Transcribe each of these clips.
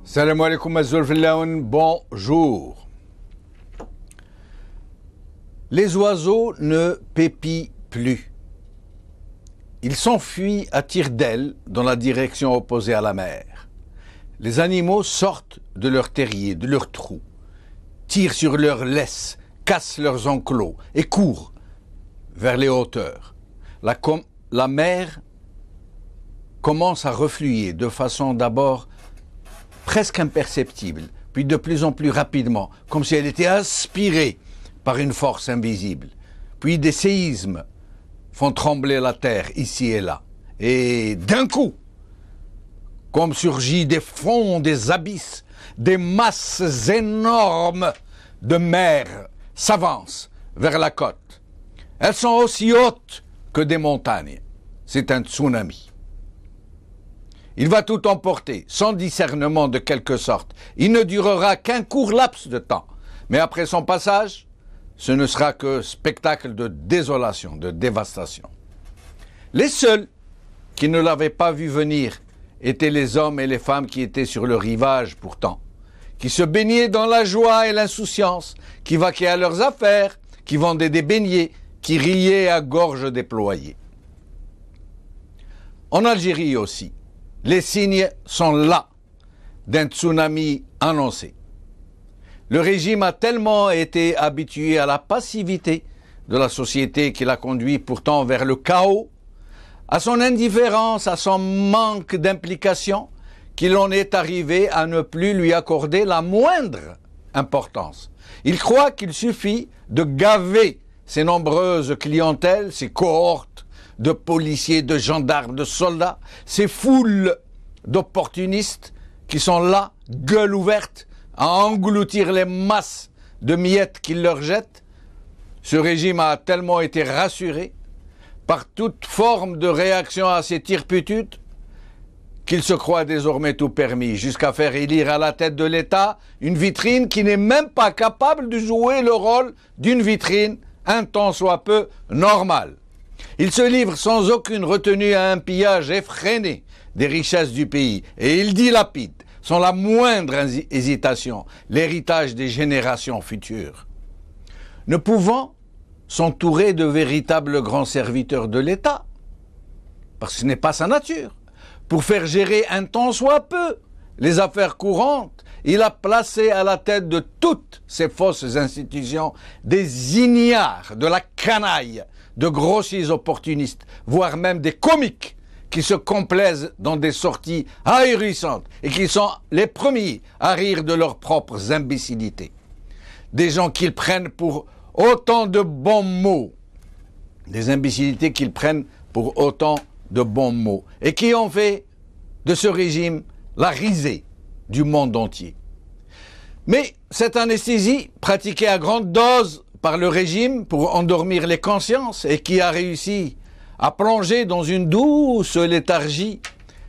Salam alaikum azul fillaoun, bonjour. Les oiseaux ne pépient plus. Ils s'enfuient à tire-d'aile dans la direction opposée à la mer. Les animaux sortent de leurs terriers, de leurs trous, tirent sur leurs laisses, cassent leurs enclos et courent vers les hauteurs. La mer commence à refluer de façon d'abord presque imperceptible, puis de plus en plus rapidement, comme si elle était aspirée par une force invisible. Puis des séismes font trembler la terre ici et là. Et d'un coup, comme surgit des fonds, des abysses, des masses énormes de mer s'avancent vers la côte. Elles sont aussi hautes que des montagnes. C'est un tsunami. Il va tout emporter, sans discernement de quelque sorte. Il ne durera qu'un court laps de temps. Mais après son passage, ce ne sera que spectacle de désolation, de dévastation. Les seuls qui ne l'avaient pas vu venir étaient les hommes et les femmes qui étaient sur le rivage pourtant, qui se baignaient dans la joie et l'insouciance, qui vaquaient à leurs affaires, qui vendaient des beignets, qui riaient à gorge déployée. En Algérie aussi, les signes sont là d'un tsunami annoncé. Le régime a tellement été habitué à la passivité de la société qu'il a conduit pourtant vers le chaos, à son indifférence, à son manque d'implication, qu'il en est arrivé à ne plus lui accorder la moindre importance. Il croit qu'il suffit de gaver ses nombreuses clientèles, ses cohortes de policiers, de gendarmes, de soldats, ces foules d'opportunistes qui sont là, gueule ouverte, à engloutir les masses de miettes qu'ils leur jettent. Ce régime a tellement été rassuré par toute forme de réaction à ces tirpitudes qu'il se croit désormais tout permis, jusqu'à faire élire à la tête de l'État une vitrine qui n'est même pas capable de jouer le rôle d'une vitrine un tant soit peu normale. Il se livre sans aucune retenue à un pillage effréné des richesses du pays et il dilapide, sans la moindre hésitation, l'héritage des générations futures. Ne pouvant s'entourer de véritables grands serviteurs de l'État, parce que ce n'est pas sa nature, pour faire gérer un tant soit peu les affaires courantes, il a placé à la tête de toutes ces fausses institutions des ignares, de la canaille, de grossiers opportunistes, voire même des comiques qui se complaisent dans des sorties ahurissantes et qui sont les premiers à rire de leurs propres imbécilités. Des gens qu'ils prennent pour autant de bons mots, des imbécilités qu'ils prennent pour autant de bons mots, et qui ont fait de ce régime la risée du monde entier. Mais cette anesthésie, pratiquée à grande dose par le régime pour endormir les consciences et qui a réussi à plonger dans une douce léthargie,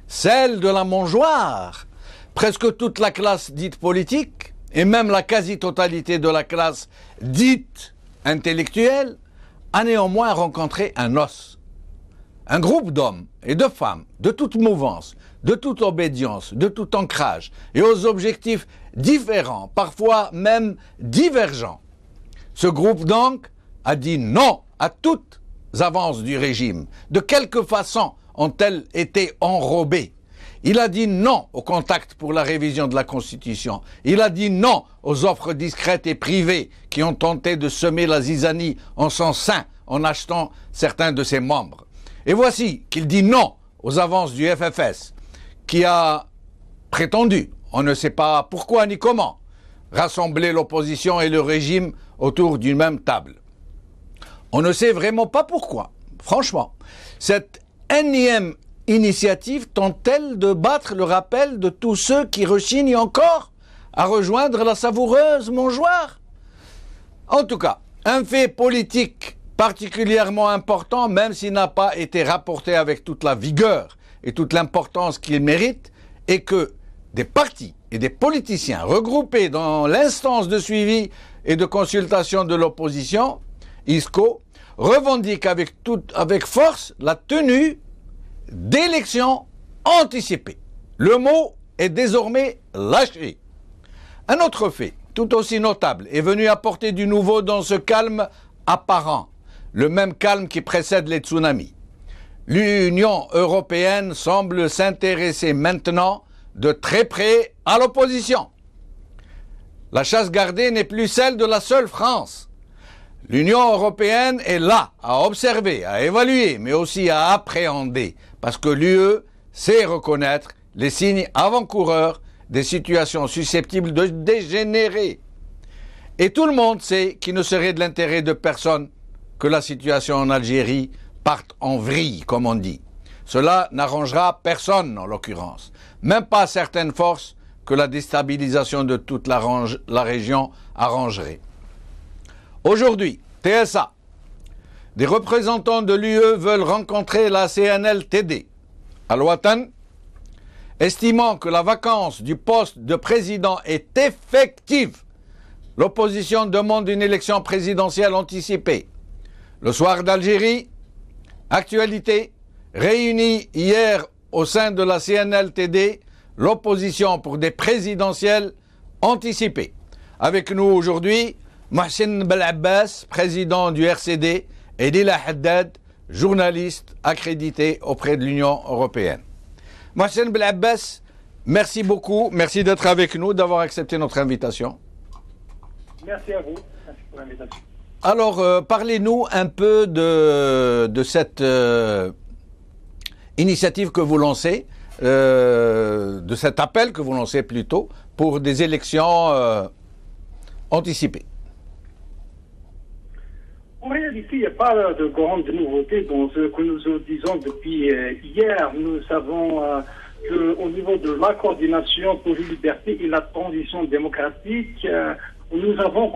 celle de la mangeoire, presque toute la classe dite politique et même la quasi-totalité de la classe dite intellectuelle a néanmoins rencontré un os. Un groupe d'hommes et de femmes de toute mouvance, de toute obédience, de tout ancrage et aux objectifs différents, parfois même divergents. Ce groupe donc a dit non à toutes avances du régime. De quelque façon ont-elles été enrobées? Il a dit non au contact pour la révision de la Constitution. Il a dit non aux offres discrètes et privées qui ont tenté de semer la zizanie en son sein en achetant certains de ses membres. Et voici qu'il dit non aux avances du FFS, qui a prétendu, on ne sait pas pourquoi ni comment, rassembler l'opposition et le régime autour d'une même table. On ne sait vraiment pas pourquoi. Franchement, cette énième initiative tente-t-elle de battre le rappel de tous ceux qui rechignent encore à rejoindre la savoureuse mangeoire? En tout cas, un fait politique particulièrement important, même s'il n'a pas été rapporté avec toute la vigueur et toute l'importance qu'il mérite, est que des partis et des politiciens regroupés dans l'instance de suivi et de consultation de l'opposition, ISCO, revendiquent avec force la tenue d'élections anticipées. Le mot est désormais lâché. Un autre fait, tout aussi notable, est venu apporter du nouveau dans ce calme apparent, le même calme qui précède les tsunamis. L'Union européenne semble s'intéresser maintenant de très près à l'opposition. La chasse gardée n'est plus celle de la seule France. L'Union européenne est là à observer, à évaluer, mais aussi à appréhender, parce que l'UE sait reconnaître les signes avant-coureurs des situations susceptibles de dégénérer. Et tout le monde sait qu'il ne serait de l'intérêt de personne que la situation en Algérie parte en vrille, comme on dit. Cela n'arrangera personne, en l'occurrence, même pas certaines forces que la déstabilisation de toute la région arrangerait. Aujourd'hui, TSA, des représentants de l'UE veulent rencontrer la CNLTD à Ouattane, estimant que la vacance du poste de président est effective. L'opposition demande une élection présidentielle anticipée. Le soir d'Algérie, actualité, réunie hier au sein de la CNLTD, l'opposition pour des présidentielles anticipées. Avec nous aujourd'hui, Mohsen Belabbas, président du RCD, et Lila Haddad, journaliste accrédité auprès de l'Union européenne. Mohsen Belabbas, merci beaucoup, merci d'être avec nous, d'avoir accepté notre invitation. Merci à vous, merci pour l'invitation. Alors, parlez-nous un peu de cette initiative que vous lancez, de cet appel que vous lancez plutôt, pour des élections anticipées. En réalité, il n'y a pas de grande nouveauté dans ce que nous disons depuis hier. Nous savons qu'au niveau de la coordination pour les libertés et la transition démocratique, nous avons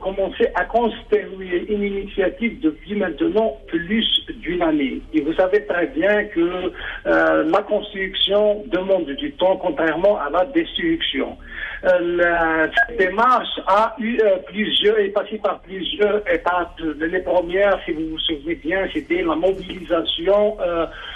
commencé à construire une initiative depuis maintenant plus d'une année. Et vous savez très bien que la construction demande du temps, contrairement à la destruction. Cette démarche est passée par plusieurs étapes. Les premières, si vous vous souvenez bien, c'était la mobilisation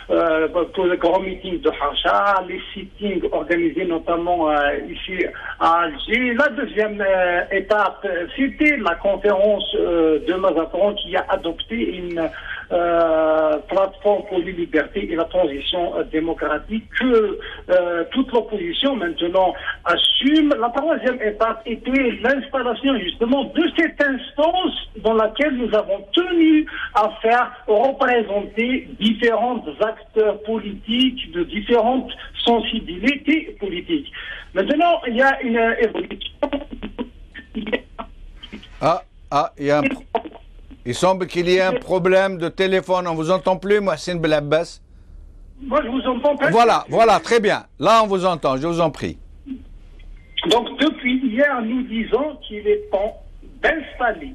pour le grand meeting de Hacha, les sittings organisés notamment ici à Alger. La deuxième étape, c'était la conférence de Mazatlan qui a adopté une plateforme pour les libertés et la transition démocratique que toute l'opposition maintenant assume. La troisième étape était l'installation justement de cette instance dans laquelle nous avons tenu à faire représenter différents acteurs politiques de différentes sensibilités politiques. Maintenant, il y a une évolution. Il semble qu'il y ait un problème de téléphone. On ne vous entend plus, Mohsen Belabbas. Moi, je vous entends pas. Voilà, très bien. Là, on vous entend, je vous en prie. Donc, depuis hier, nous disons qu'il est temps d'installer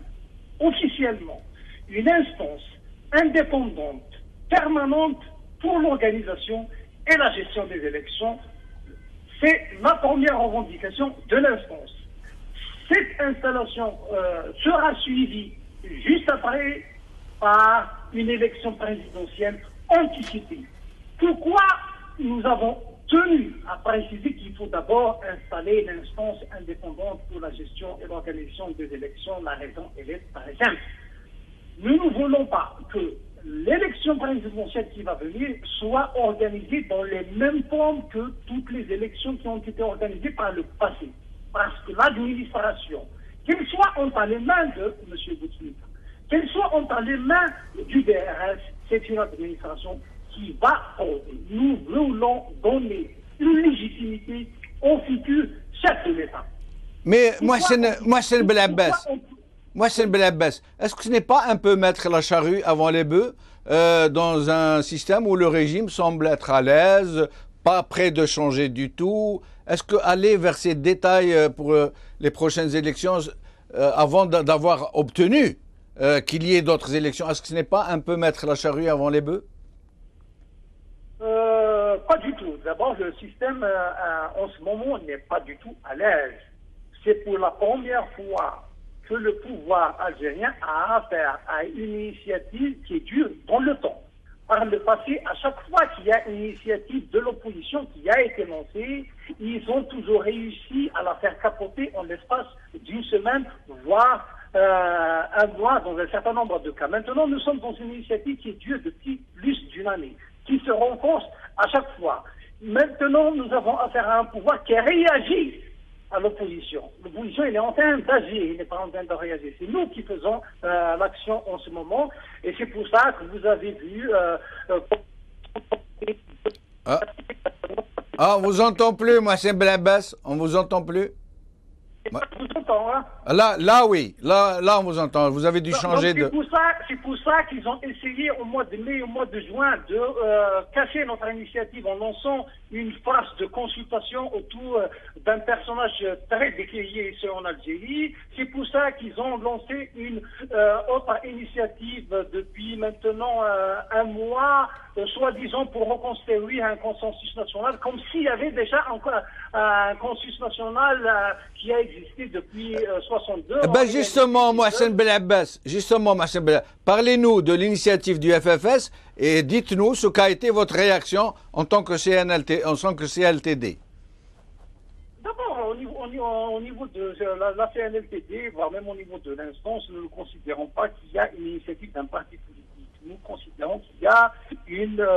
officiellement une instance indépendante, permanente pour l'organisation et la gestion des élections. C'est la première revendication de l'instance. Cette installation sera suivie juste après par une élection présidentielle anticipée. Pourquoi nous avons tenu à préciser qu'il faut d'abord installer l'instance indépendante pour la gestion et l'organisation des élections? La raison, elle est très simple. Nous ne voulons pas que l'élection présidentielle qui va venir soit organisée dans les mêmes formes que toutes les élections qui ont été organisées par le passé. Parce que l'administration, qu'elle soit entre les mains de M. Bouteflika, qu'elle soit entre les mains du DRS, c'est une administration qui va frauder. Nous voulons donner une légitimité au futur chef de l'État. Mais moi, c'est le Belabès. Moi, c'est le Belabès. Est-ce que ce n'est pas un peu mettre la charrue avant les bœufs dans un système où le régime semble être à l'aise, pas prêt de changer du tout? Est-ce qu'aller vers ces détails pour les prochaines élections, avant d'avoir obtenu qu'il y ait d'autres élections, est-ce que ce n'est pas un peu mettre la charrue avant les bœufs? Pas du tout. D'abord, le système en ce moment n'est pas du tout à l'aise. C'est pour la première fois que le pouvoir algérien a affaire à une initiative qui dure dans le temps. Par le passé, à chaque fois qu'il y a une initiative de l'opposition qui a été lancée, ils ont toujours réussi à la faire capoter en l'espace d'une semaine, voire un mois dans un certain nombre de cas. Maintenant, nous sommes dans une initiative qui dure depuis plus d'une année, qui se renforce à chaque fois. Maintenant, nous avons affaire à un pouvoir qui réagit à l'opposition. L'opposition, elle est en train d'agir, il n'est pas en train de réagir. C'est nous qui faisons l'action en ce moment, et c'est pour ça que vous avez vu... on vous entend plus, moi c'est Blabès, on vous entend plus. Je vous entends, hein? Là, oui. Là, on vous entend. Vous avez dû changer de... C'est pour ça qu'ils ont essayé au mois de mai, au mois de juin, de cacher notre initiative en lançant une phase de consultation autour d'un personnage très décrié ici en Algérie. C'est pour ça qu'ils ont lancé une autre initiative depuis maintenant un mois, soi-disant pour reconstruire un consensus national, comme s'il y avait déjà encore un consensus national qui a existé depuis 62. Justement, Mohsen Belabès, parlez-nous de l'initiative du FFS et dites-nous ce qu'a été votre réaction en tant que CNLTD. D'abord, au niveau de la CNLTD, voire même au niveau de l'instance, nous ne considérons pas qu'il y a une initiative d'un parti politique. Nous considérons qu'il y a une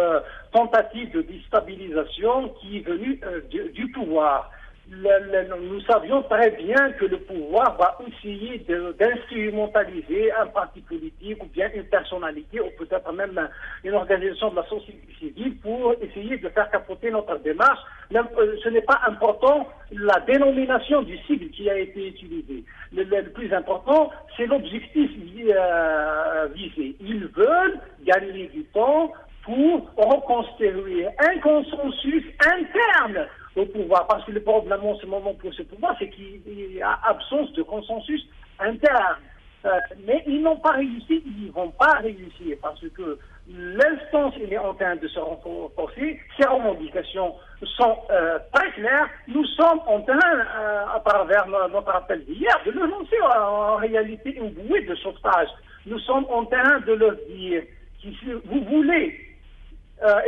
tentative de déstabilisation qui est venue du pouvoir. Nous savions très bien que le pouvoir va essayer d'instrumentaliser un parti politique ou bien une personnalité ou peut-être même une organisation de la société civile pour essayer de faire capoter notre démarche. Ce n'est pas important la dénomination du cible qui a été utilisé. Le plus important, c'est l'objectif visé. Ils veulent gagner du temps pour reconstruire un consensus interne au pouvoir, parce que le problème en ce moment pour ce pouvoir, c'est qu'il y a absence de consensus interne. Mais ils n'ont pas réussi, ils ne vont pas réussir, parce que l'instance est en train de se renforcer, ses revendications sont très claires. Nous sommes en train, à travers notre appel d'hier, de le lancer en réalité une bouée de sauvetage. Nous sommes en train de leur dire que si vous voulez,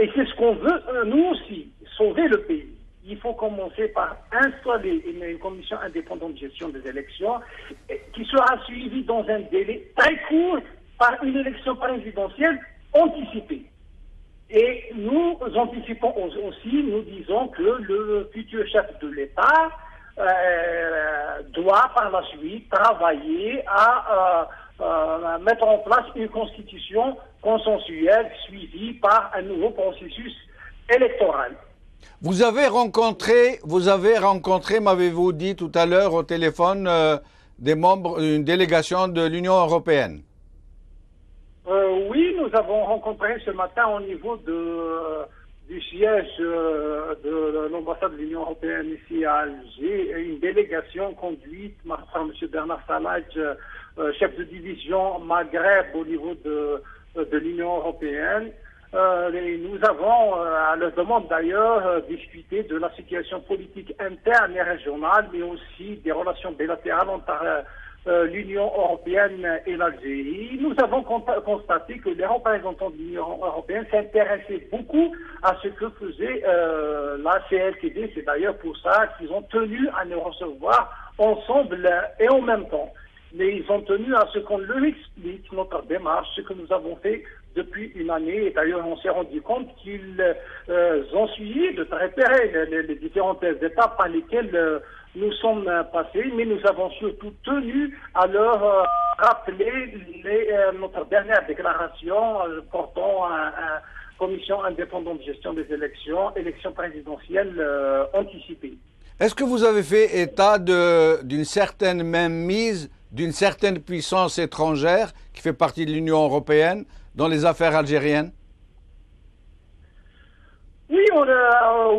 et c'est ce qu'on veut, nous aussi, sauver le pays. Il faut commencer par installer une commission indépendante de gestion des élections qui sera suivie dans un délai très court par une élection présidentielle anticipée. Et nous anticipons aussi, nous disons que le futur chef de l'État doit par la suite travailler à mettre en place une constitution consensuelle suivie par un nouveau processus électoral. Vous avez rencontré, m'avez-vous dit tout à l'heure au téléphone, des membres d'une délégation de l'Union européenne? Oui, nous avons rencontré ce matin au niveau du siège de l'ambassade de l'Union européenne ici à Alger, une délégation conduite par M. Bernard Salaj, chef de division Maghreb au niveau de l'Union européenne. Nous avons, à leur demande d'ailleurs, discuté de la situation politique interne et régionale, mais aussi des relations bilatérales entre l'Union européenne et l'Algérie. Nous avons constaté que les représentants de l'Union européenne s'intéressaient beaucoup à ce que faisait la CLTD. C'est d'ailleurs pour ça qu'ils ont tenu à nous recevoir ensemble et en même temps. Mais ils ont tenu à ce qu'on leur explique notre démarche, ce que nous avons fait depuis une année. Et d'ailleurs, on s'est rendu compte qu'ils ont suivi de repérer les différentes étapes par lesquelles nous sommes passés, mais nous avons surtout tenu à leur rappeler notre dernière déclaration portant à commission indépendante de gestion des élections présidentielles anticipées. Est-ce que vous avez fait état d'une certaine mainmise, d'une certaine puissance étrangère qui fait partie de l'Union européenne dans les affaires algériennes?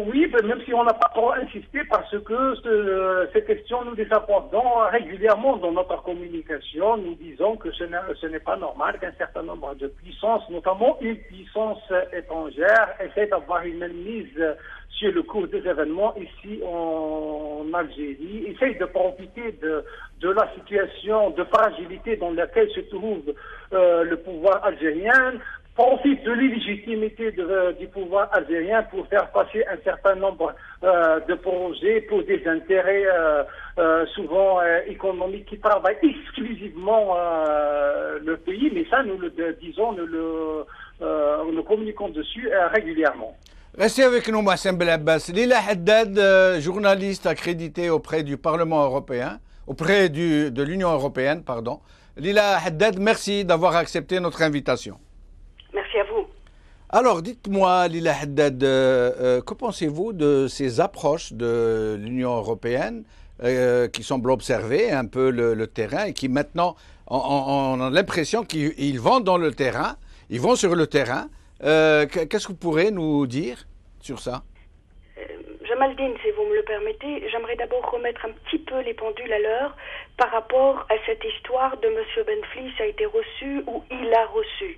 Oui, même si on n'a pas trop insisté parce que ces questions nous les abordons régulièrement dans notre communication. Nous disons que ce n'est pas normal qu'un certain nombre de puissances, notamment une puissance étrangère, essaie d'avoir une mise sur le cours des événements ici en Algérie, essaye de profiter de la situation de fragilité dans laquelle se trouve le pouvoir algérien, profite de l'illégitimité du pouvoir algérien pour faire passer un certain nombre de projets pour des intérêts souvent économiques qui travaillent exclusivement le pays, mais ça nous le disons, nous communiquons dessus régulièrement. Restez avec nous, Mohsen Belabbas. Lila Haddad, journaliste accrédité auprès du Parlement européen, auprès de l'Union européenne, pardon. Lila Haddad, merci d'avoir accepté notre invitation. Merci à vous. Alors, dites-moi, Lila Haddad, que pensez-vous de ces approches de l'Union européenne qui semblent observer un peu le terrain et qui maintenant, on a l'impression qu'ils vont dans le terrain, ils vont sur le terrain. Qu'est-ce que vous pourrez nous dire sur ça? Jamaldine, si vous me le permettez, j'aimerais d'abord remettre un petit peu les pendules à l'heure par rapport à cette histoire de M. Benflis a été reçu ou il a reçu.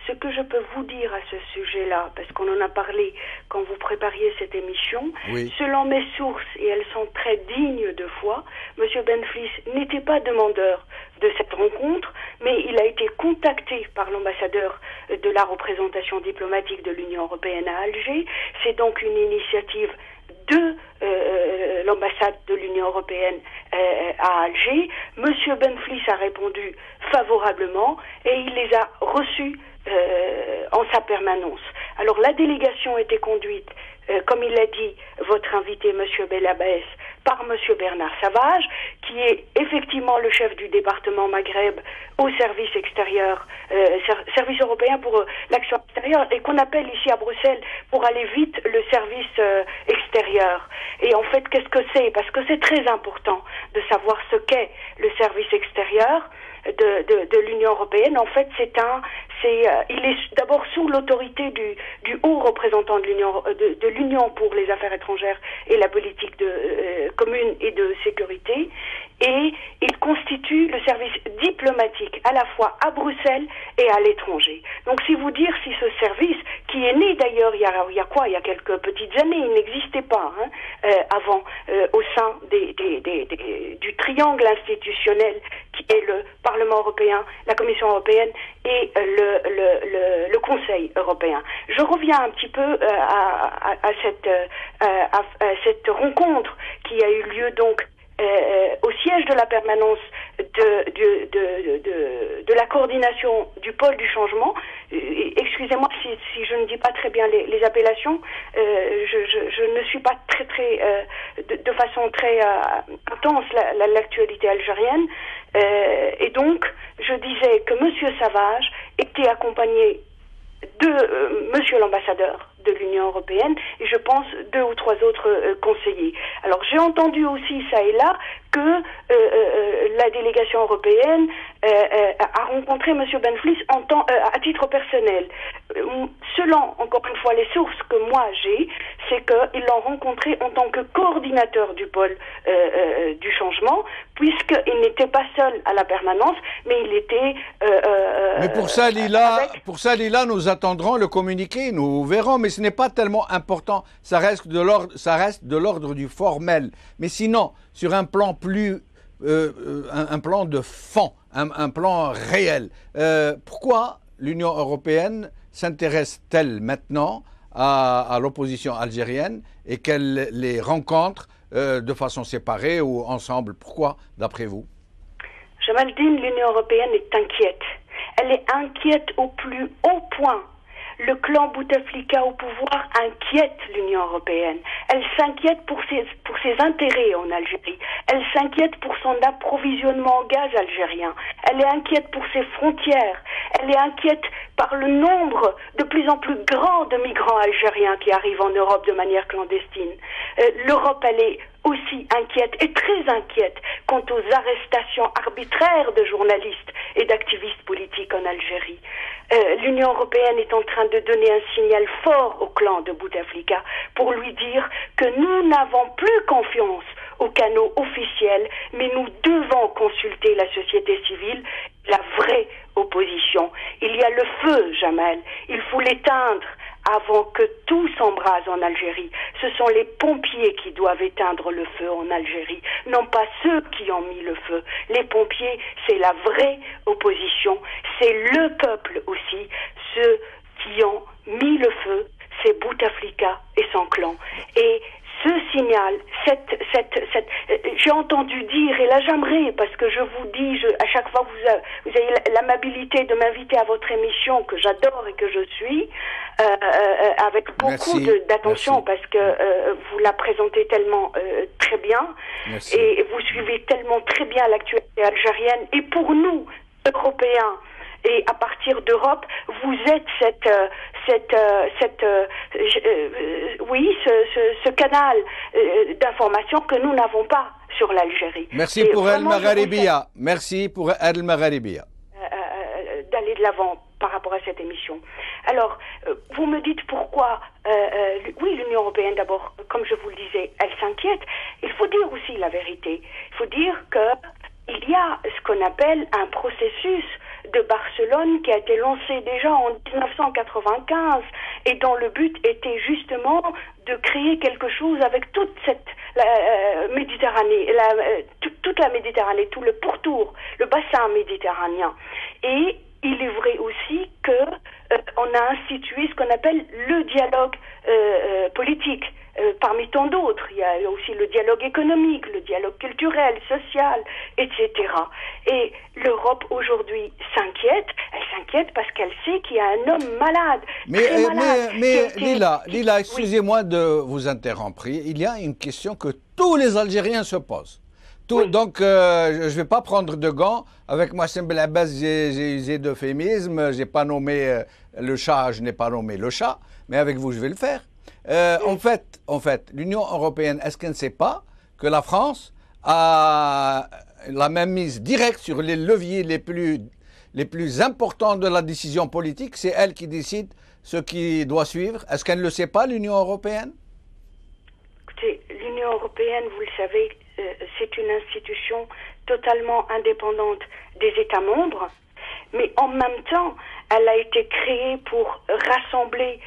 Ce que je peux vous dire à ce sujet-là, parce qu'on en a parlé quand vous prépariez cette émission, oui. Selon mes sources, et elles sont très dignes de foi, M. Benflis n'était pas demandeur de cette rencontre, mais il a été contacté par l'ambassadeur de la représentation diplomatique de l'Union européenne à Alger. C'est donc une initiative de l'ambassade de l'Union européenne à Alger. Monsieur Benflis a répondu favorablement et il les a reçus en sa permanence. Alors la délégation était conduite, comme il l'a dit, votre invité, Monsieur Belabbès, par Monsieur Bernard Savage, qui est effectivement le chef du département Maghreb au service extérieur, service européen pour l'action extérieure, et qu'on appelle ici à Bruxelles, pour aller vite, le service extérieur. Et en fait, qu'est-ce que c'est? Parce que c'est très important de savoir ce qu'est le service extérieur de l'Union européenne. En fait, il est d'abord sous l'autorité du haut représentant de l'Union pour les affaires étrangères et la politique commune et de sécurité, et il constitue le service diplomatique à la fois à Bruxelles et à l'étranger. Donc, si vous dire si ce service, qui est né d'ailleurs il y a quelques petites années, il n'existait pas avant au sein du triangle institutionnel qui est le Parlement européen, la Commission européenne et le Conseil européen. Je reviens un petit peu à cette rencontre qui a eu lieu donc au siège de la permanence de la coordination du pôle du changement. Excusez-moi si je ne dis pas très bien les appellations. Je ne suis pas de façon très intense l'actualité algérienne. Et donc, je disais que M. Savage était accompagné de Monsieur l'ambassadeur de l'Union européenne et je pense 2 ou 3 autres conseillers. Alors j'ai entendu aussi ça et là que la délégation européenne a rencontré M. Benflis à titre personnel. Selon, encore une fois, les sources que moi j'ai, c'est qu'ils l'ont rencontré en tant que coordinateur du pôle du changement, puisqu'il n'était pas seul à la permanence, mais il était... mais pour ça, Lila, nous attendrons le communiqué, nous verrons, mais ce n'est pas tellement important, ça reste de l'ordre du formel. Mais sinon, sur un plan un plan de fond, un plan réel, pourquoi l'Union européenne s'intéresse-t-elle maintenant à l'opposition algérienne et qu'elle les rencontre de façon séparée ou ensemble? Pourquoi, d'après vous? Jamaldine, l'Union européenne est inquiète. Elle est inquiète au plus haut point. le clan Bouteflika au pouvoir inquiète l'Union européenne. Elle s'inquiète pour ses intérêts en Algérie. Elle s'inquiète pour son approvisionnement en gaz algérien. Elle est inquiète pour ses frontières. Elle est inquiète par le nombre de plus en plus grand de migrants algériens qui arrivent en Europe de manière clandestine. L'Europe, elle est aussi inquiète et très inquiète quant aux arrestations arbitraires de journalistes et d'activistes politiques en Algérie. L'Union européenne est en train de donner un signal fort au clan de Bouteflika pour lui dire que nous n'avons plus confiance aux canaux officiels, mais nous devons consulter la société civile, la vraie opposition. Il y a le feu, Jamel, il faut l'éteindre avant que tout s'embrase en Algérie. Ce sont les pompiers qui doivent éteindre le feu en Algérie, non pas ceux qui ont mis le feu. Les pompiers, c'est la vraie opposition, c'est le peuple aussi, ceux qui ont mis le feu, c'est Bouteflika et son clan. Et ce signal, j'ai entendu dire, et là j'aimerais, parce que je vous dis, à chaque fois vous avez l'amabilité de m'inviter à votre émission, que j'adore et que je suis, avec beaucoup d'attention, parce que vous la présentez tellement très bien, et vous suivez tellement très bien l'actualité algérienne, et pour nous, Européens, et à partir d'Europe, vous êtes ce canal d'information que nous n'avons pas sur l'Algérie. Merci pour El Magharibia. Merci pour El Magharibia. D'aller de l'avant par rapport à cette émission. Alors, vous me dites pourquoi, oui, l'Union européenne, d'abord, comme je vous le disais, elle s'inquiète. Il faut dire aussi la vérité. Il faut dire qu'il y a ce qu'on appelle un processus de Barcelone qui a été lancé déjà en 1995 et dont le but était justement de créer quelque chose avec toute cette Méditerranée, toute la Méditerranée, tout le pourtour, le bassin méditerranéen. Et il est vrai aussi que on a institué ce qu'on appelle le dialogue politique. Parmi tant d'autres, il y a aussi le dialogue économique, le dialogue culturel, social, etc. Et l'Europe aujourd'hui s'inquiète. Elle s'inquiète parce qu'elle sait qu'il y a un homme malade, mais Lila, excusez-moi de vous interrompre. Il y a une question que tous les Algériens se posent. Donc, je ne vais pas prendre de gants. Avec Mohsen Belabès, j'ai usé d'euphémisme. Je n'ai pas nommé le chat, je n'ai pas nommé le chat. Mais avec vous, je vais le faire. En fait, l'Union européenne, est-ce qu'elle ne sait pas que la France a la même mise directe sur les leviers les plus importants de la décision politique? C'est elle qui décide ce qui doit suivre. Est-ce qu'elle ne le sait pas, l'Union européenne? Écoutez, l'Union européenne, vous le savez, c'est une institution totalement indépendante des États membres, mais en même temps, elle a été créée pour rassembler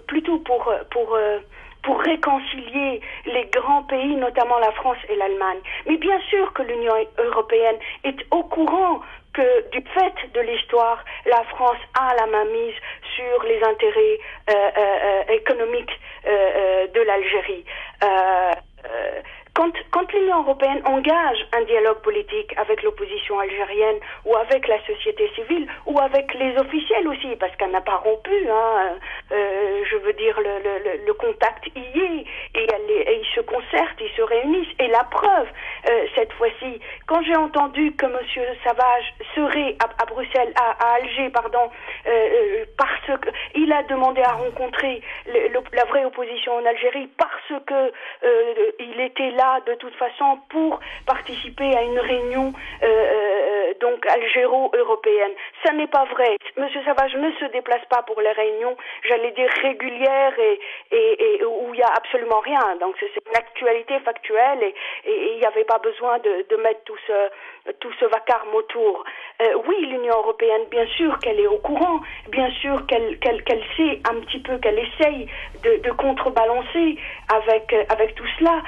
plutôt pour réconcilier les grands pays, notamment la France et l'Allemagne. Mais bien sûr que l'Union européenne est au courant que du fait de l'histoire, la France a la main mise sur les intérêts économiques de l'Algérie. Quand l'Union européenne engage un dialogue politique avec l'opposition algérienne ou avec la société civile ou avec les officiels aussi, parce qu'elle n'a pas rompu, je veux dire, le contact y est, et ils se concertent, ils se réunissent. Et la preuve, cette fois-ci, quand j'ai entendu que M. Savage serait à Bruxelles, à Alger, pardon, parce qu'il a demandé à rencontrer la vraie opposition en Algérie, parce que il était là de toute façon pour participer à une réunion donc algéro-européenne. Ça n'est pas vrai. Monsieur Savage ne se déplace pas pour les réunions, j'allais dire régulières et où il n'y a absolument rien. Donc c'est une actualité factuelle et il n'y avait pas besoin de mettre tout ce vacarme autour. Oui, l'Union européenne, bien sûr qu'elle est au courant, bien sûr qu'elle sait un petit peu, qu'elle essaye essaye de contrebalancer avec tout cela.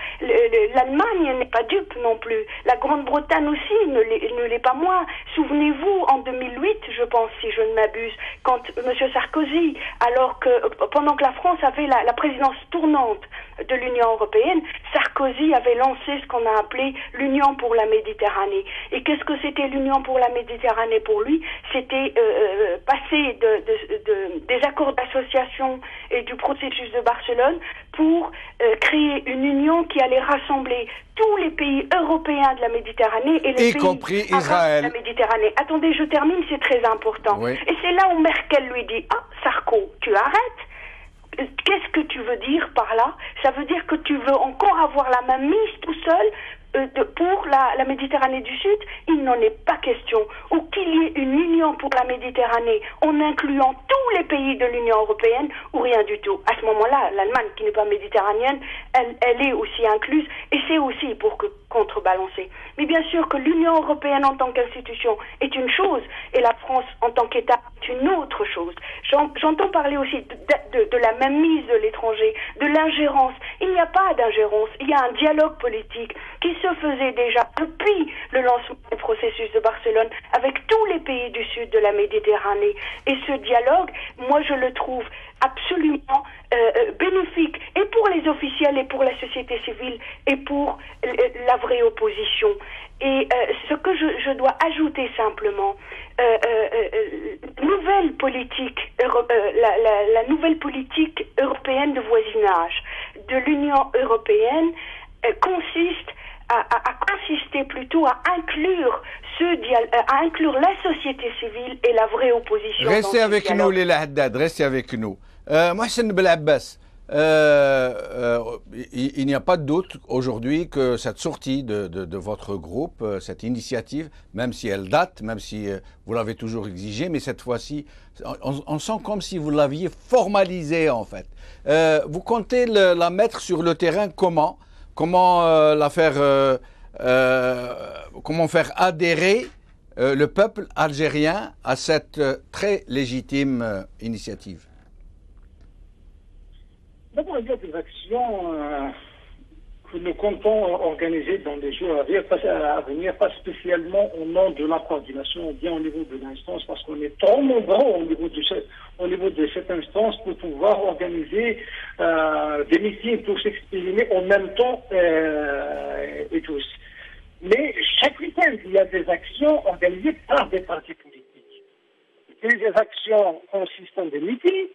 L'Allemagne n'est pas dupe non plus. La Grande-Bretagne aussi ne l'est pas moins. Souvenez-vous, en 2008, je pense, si je ne m'abuse, quand M. Sarkozy, pendant que la France avait la présidence tournante de l'Union européenne, Sarkozy avait lancé ce qu'on a appelé l'Union pour la Méditerranée. Et qu'est-ce que c'était l'Union pour la Méditerranée pour lui? C'était passer des accords d'association et du processus de Barcelone pour créer une union qui allait rassembler tous les pays européens de la Méditerranée et les pays arabes de la Méditerranée. Attendez, je termine, c'est très important. Oui. Et c'est là où Merkel lui dit « Ah, Sarko, tu arrêtes ?» Qu'est-ce que tu veux dire par là? Ça veut dire que tu veux encore avoir la main mise tout seul pour la Méditerranée du Sud. Il n'en est pas question. Ou qu'il y ait une union pour la Méditerranée en incluant tous les pays de l'Union européenne ou rien du tout. À ce moment-là, l'Allemagne, qui n'est pas méditerranéenne, elle est aussi incluse et c'est aussi pour contrebalancer. Mais bien sûr que l'Union européenne en tant qu'institution est une chose et la France en tant qu'État est une autre chose. J'entends parler aussi de la mainmise de l'étranger, de l'ingérence. Il n'y a pas d'ingérence, il y a un dialogue politique qui se faisait déjà depuis le lancement du processus de Barcelone avec tous les pays du sud de la Méditerranée. Et ce dialogue, moi je le trouve absolument bénéfique et pour les officiels et pour la société civile et pour la vraie opposition. Et ce que je dois ajouter simplement, la nouvelle politique européenne de voisinage de l'Union européenne consiste à consister plutôt à inclure la société civile et la vraie opposition. Restez avec nous, Leila Haddad, restez avec nous. Mohsen Belabbas, il n'y a pas de doute aujourd'hui que cette sortie de votre groupe, cette initiative, même si elle date, même si vous l'avez toujours exigée, mais cette fois-ci, on sent comme si vous l'aviez formalisée en fait. Vous comptez la mettre sur le terrain comment? Comment comment faire adhérer le peuple algérien à cette très légitime initiative? D'abord, il y a des actions que nous comptons organiser dans les jours à venir, pas spécialement au nom de la coordination ou bien au niveau de l'instance, parce qu'on est trop nombreux au niveau de cette instance pour pouvoir organiser des meetings pour s'exprimer en même temps et tous. Mais chaque week-end, il y a des actions organisées par des partis politiques. Et les actions consistent en des meetings,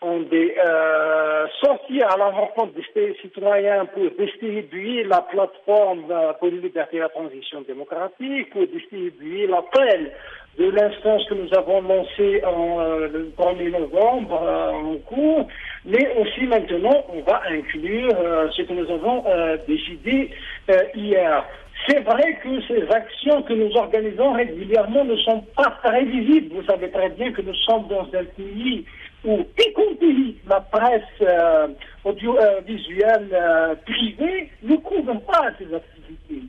en des sorties à la rencontre des citoyens pour distribuer la plateforme pour la liberté et la transition démocratique, pour distribuer l'appel de l'instance que nous avons lancée le 1er novembre en cours, mais aussi maintenant on va inclure ce que nous avons décidé hier. C'est vrai que ces actions que nous organisons régulièrement ne sont pas très visibles. Vous savez très bien que nous sommes dans un pays où, y compris la presse audiovisuelle privée, ne couvre pas ces activités.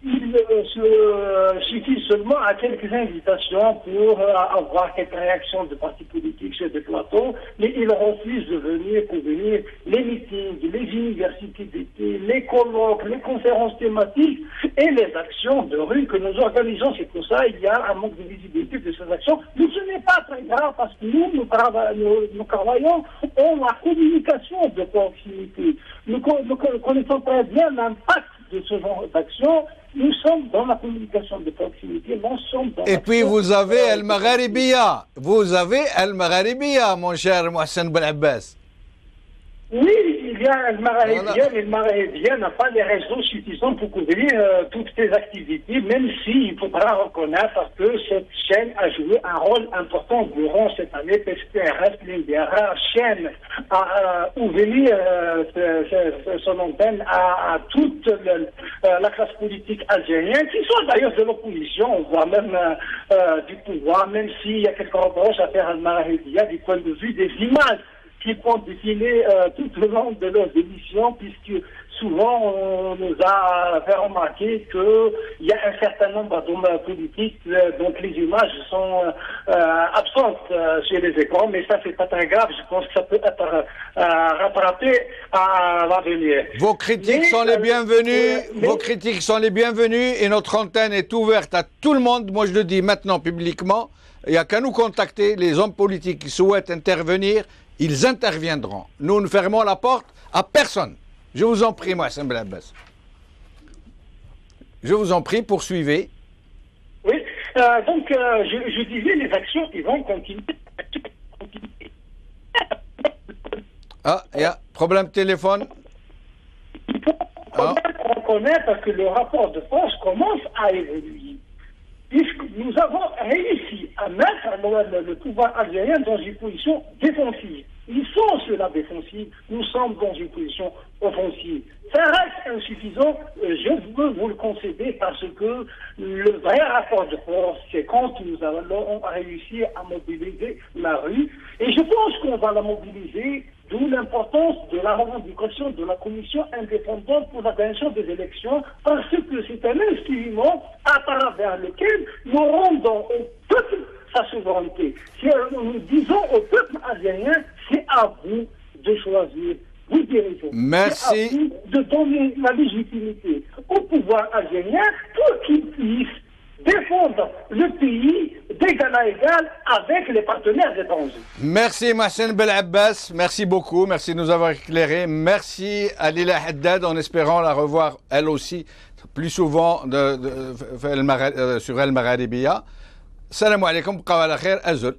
Il se suffit seulement à quelques invitations pour avoir quelques réactions de partis politiques sur des plateaux, mais ils refusent de venir couvrir les meetings, les universités d'été, les colloques, les conférences thématiques et les actions de rue que nous organisons. C'est pour ça qu'il y a un manque de visibilité de ces actions. Mais ce n'est pas très grave parce que nous travaillons en la communication de proximité. Nous connaissons très bien l'impact de ce genre d'action. Nous sommes dans la communication de proximité, nous sommes dans Et puis vous avez El Magharibiya. Vous avez El Magharibiya, mon cher Mohsen Belabbas. Oui, il y a El Magharibiya, mais El Magharibiya n'a pas les réseaux suffisants pour couvrir toutes ces activités, même s'il faudra reconnaître que cette chaîne a joué un rôle important durant cette année, parce qu'elle reste l'une des rares chaînes à ouvrir son antenne à toute la classe politique algérienne, qui soit d'ailleurs de l'opposition, voire même du pouvoir, même s'il y a quelques reproches à faire à El Magharibiya du point de vue des images qu'ils vont défiler tout au long de leurs émissions, puisque souvent on nous a fait remarquer qu'il y a un certain nombre d'hommes politiques dont les images sont absentes sur les écrans, mais ça c'est pas très grave, je pense que ça peut être rattrapé à l'avenir. Vos critiques sont les bienvenues, vos critiques sont les bienvenues et notre antenne est ouverte à tout le monde. Moi je le dis maintenant publiquement, il n'y a qu'à nous contacter, les hommes politiques qui souhaitent intervenir, ils interviendront. Nous ne fermons la porte à personne. Je vous en prie, Mohsen Belhabbas. Je vous en prie, poursuivez. Oui, donc je disais, les actions qui vont continuer. Ah, il y a problème de téléphone. Il faut reconnaître que le rapport de force commence à évoluer. Puisque nous avons réussi à mettre le pouvoir algérien dans une position défensive. Ils sont sur la défensive, nous sommes dans une position offensive. Ça reste insuffisant, je veux vous le concéder, parce que le vrai rapport de force, c'est quand nous allons réussir à mobiliser la rue. Et je pense qu'on va la mobiliser, d'où l'importance de la revendication de la commission indépendante pour l'organisation des élections, parce que c'est un instrument à travers lequel nous rendons au peuple sa souveraineté. Si nous disons au peuple algérien, c'est à vous de choisir, vous dirigeants. Merci. C'est à vous de donner la légitimité au pouvoir algérien pour qu'il puisse défendre le pays d'égal à égal avec les partenaires étrangers. Merci Mohsen Belhabbas, merci beaucoup, merci de nous avoir éclairés. Merci à Lila Haddad, en espérant la revoir elle aussi plus souvent sur El Magharibiya. Salam alaikum, bqaw ala khair, azul.